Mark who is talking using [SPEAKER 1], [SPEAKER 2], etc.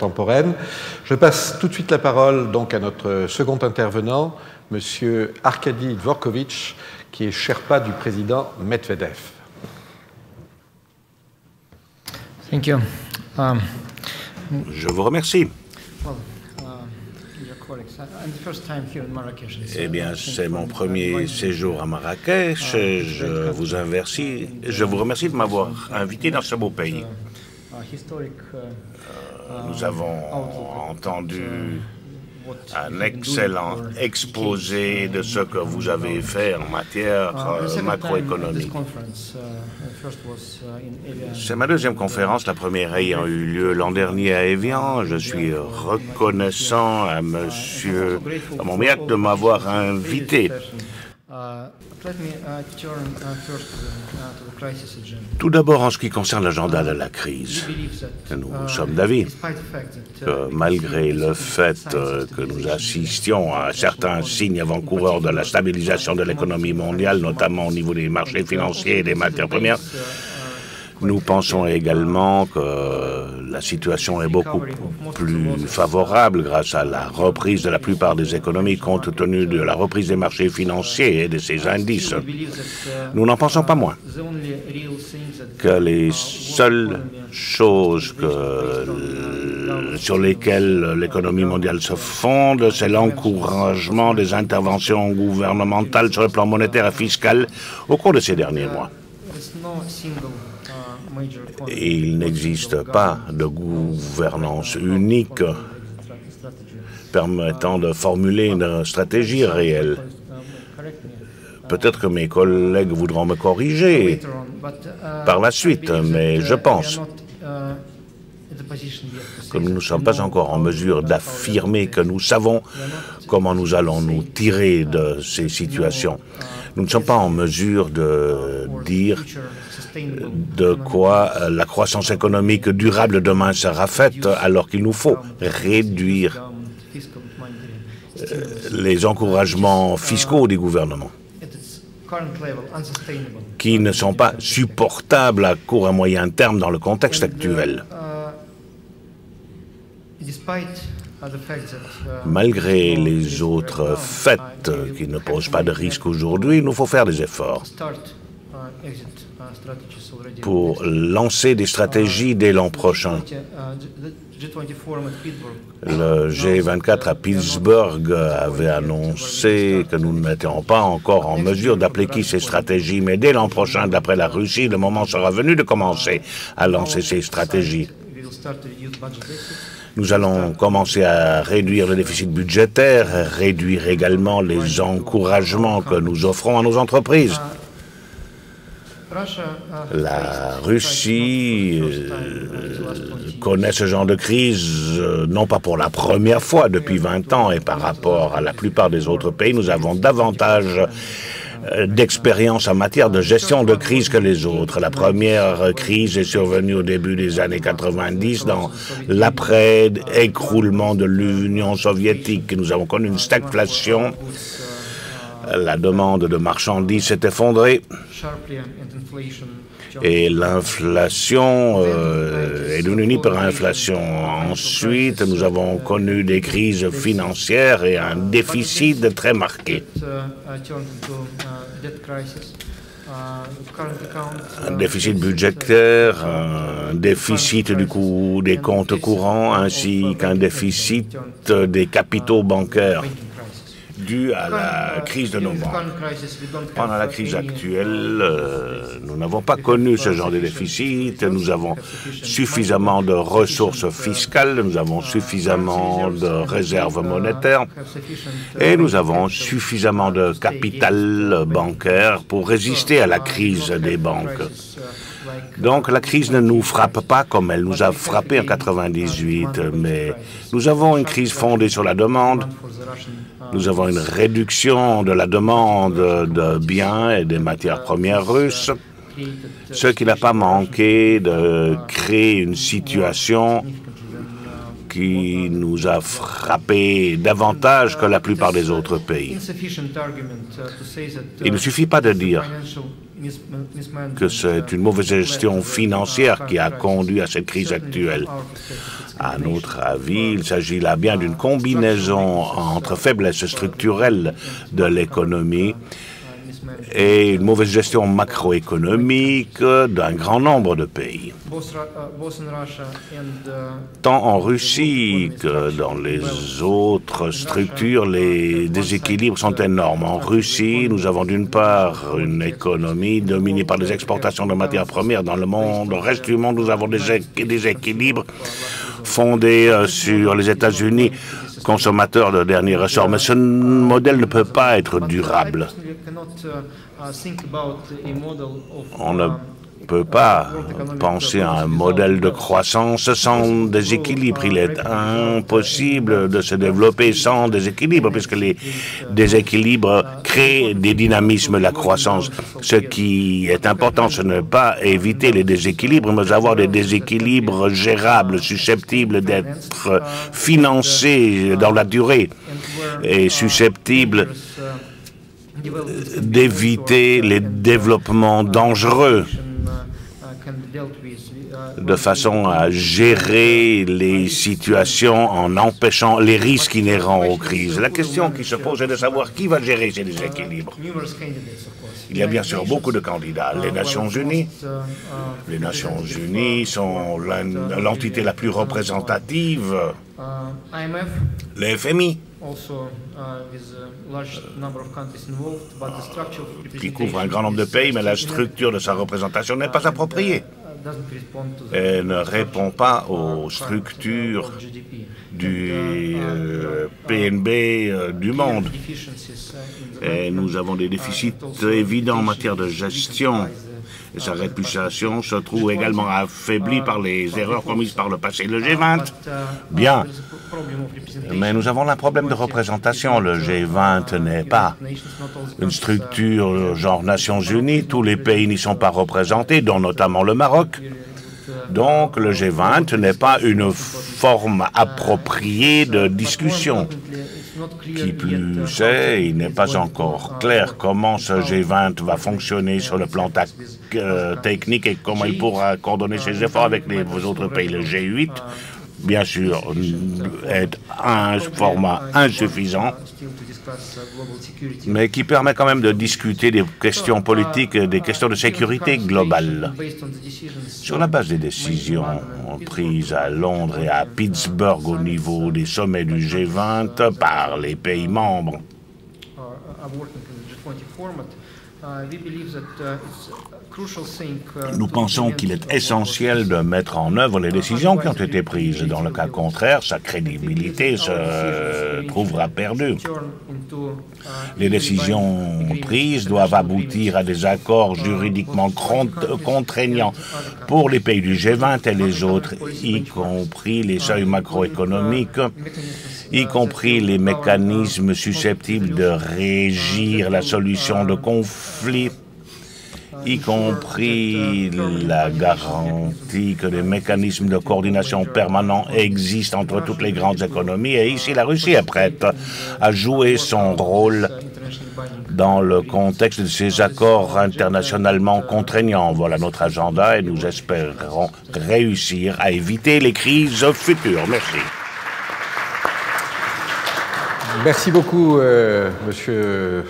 [SPEAKER 1] contemporaine. Je passe tout de suite la parole donc à notre second intervenant, M. Arkady Dvorkovitch, qui est Sherpa du président Medvedev.
[SPEAKER 2] Thank you.
[SPEAKER 3] Je vous remercie. Eh bien, c'est mon premier séjour à Marrakech. Je vous remercie de m'avoir invité dans ce beau pays. Nous avons entendu un excellent exposé de ce que vous avez fait en matière macroéconomique. C'est ma deuxième conférence, la première ayant eu lieu l'an dernier à Évian. Je suis reconnaissant à Momiak de m'avoir invité. Tout d'abord, en ce qui concerne l'agenda de la crise, nous sommes d'avis que malgré le fait que nous assistions à certains signes avant-coureurs de la stabilisation de l'économie mondiale, notamment au niveau des marchés financiers et des matières premières, nous pensons également que la situation est beaucoup plus favorable grâce à la reprise de la plupart des économies compte tenu de la reprise des marchés financiers et de ces indices. Nous n'en pensons pas moins que les seules choses sur lesquelles l'économie mondiale se fonde, c'est l'encouragement des interventions gouvernementales sur le plan monétaire et fiscal au cours de ces derniers mois. Il n'existe pas de gouvernance unique permettant de formuler une stratégie réelle. Peut-être que mes collègues voudront me corriger par la suite, mais je pense que nous ne sommes pas encore en mesure d'affirmer que nous savons comment nous allons nous tirer de ces situations. Nous ne sommes pas en mesure de dire de quoi la croissance économique durable demain sera faite, alors qu'il nous faut réduire les encouragements fiscaux des gouvernements qui ne sont pas supportables à court et moyen terme dans le contexte actuel. Malgré les autres faits qui ne posent pas de risque aujourd'hui, il nous faut faire des efforts pour lancer des stratégies dès l'an prochain. Le G24 à Pittsburgh avait annoncé que nous n'étions pas encore en mesure d'appliquer ces stratégies, mais dès l'an prochain, d'après la Russie, le moment sera venu de commencer à lancer ces stratégies. Nous allons commencer à réduire le déficit budgétaire, réduire également les encouragements que nous offrons à nos entreprises. La Russie connaît ce genre de crise, non pas pour la première fois depuis 20 ans, et par rapport à la plupart des autres pays, nous avons davantage d'expérience en matière de gestion de crise que les autres. La première crise est survenue au début des années 90, dans l'après-écroulement de l'Union soviétique. Nous avons connu une stagflation. La demande de marchandises s'est effondrée et l'inflation est devenue hyperinflation. Ensuite, nous avons connu des crises financières et un déficit très marqué. Un déficit budgétaire, un déficit du coût des comptes courants, ainsi qu'un déficit des capitaux bancaires dû à la crise de nos banques. Pendant la crise actuelle, nous n'avons pas connu ce genre de déficit. Nous avons suffisamment de ressources fiscales, nous avons suffisamment de réserves monétaires et nous avons suffisamment de capital bancaire pour résister à la crise des banques. Donc la crise ne nous frappe pas comme elle nous a frappés en 1998, mais nous avons une crise fondée sur la demande. Nous avons une réduction de la demande de biens et des matières premières russes, ce qui n'a pas manqué de créer une situation qui nous a frappé davantage que la plupart des autres pays. Il ne suffit pas de dire que c'est une mauvaise gestion financière qui a conduit à cette crise actuelle. À notre avis, il s'agit là bien d'une combinaison entre faiblesse structurelle de l'économie et une mauvaise gestion macroéconomique d'un grand nombre de pays. Tant en Russie que dans les autres structures, les déséquilibres sont énormes. En Russie, nous avons d'une part une économie dominée par les exportations de matières premières. Dans le reste du monde, nous avons des déséquilibres fondés sur les États-Unis, consommateurs de dernier ressort. Mais ce modèle ne peut pas être durable. On ne peut pas penser à un modèle de croissance sans déséquilibre. Il est impossible de se développer sans déséquilibre, puisque les déséquilibres créent des dynamismes de la croissance. Ce qui est important, ce n'est pas éviter les déséquilibres, mais avoir des déséquilibres gérables, susceptibles d'être financés dans la durée et susceptibles d'éviter les développements dangereux, de façon à gérer les situations en empêchant les risques inhérents aux crises. La question qui se pose est de savoir qui va gérer ces déséquilibres. Il y a bien sûr beaucoup de candidats. Les Nations Unies. Les Nations Unies sont l'entité la plus représentative. Le FMI, qui couvre un grand nombre de pays, mais la structure de sa représentation n'est pas appropriée. Elle ne répond pas aux structures du PNB du monde. Et nous avons des déficits évidents en matière de gestion. Et sa réputation se trouve également affaiblie par les erreurs commises par le passé. Le G20, bien, mais nous avons un problème de représentation. Le G20 n'est pas une structure genre Nations Unies. Tous les pays n'y sont pas représentés, dont notamment le Maroc. Donc le G20 n'est pas une forme appropriée de discussion. Qui plus est, il n'est pas encore clair comment ce G20 va fonctionner sur le plan technique et comment il pourra coordonner ses efforts avec les autres pays. Le G8, bien sûr, est un format insuffisant, mais qui permet quand même de discuter des questions politiques, des questions de sécurité globale. Sur la base des décisions prises à Londres et à Pittsburgh au niveau des sommets du G20 par les pays membres, nous pensons qu'il est essentiel de mettre en œuvre les décisions qui ont été prises. Dans le cas contraire, sa crédibilité se trouvera perdue. Les décisions prises doivent aboutir à des accords juridiquement contraignants pour les pays du G20 et les autres, y compris les seuils macroéconomiques, y compris les mécanismes susceptibles de régir la solution de conflits, y compris la garantie que des mécanismes de coordination permanents existent entre toutes les grandes économies. Et ici, la Russie est prête à jouer son rôle dans le contexte de ces accords internationalement contraignants. Voilà notre agenda et nous espérons réussir à éviter les crises futures. Merci.
[SPEAKER 1] Merci beaucoup, Monsieur